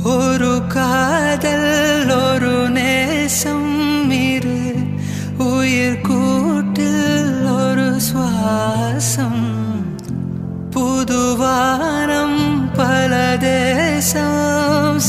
ஒரு காதல் ஒரு நேசம் இரு உயிர் கூட்டில் ஒரு சுவாசம் புதுவானம் பல தேசம்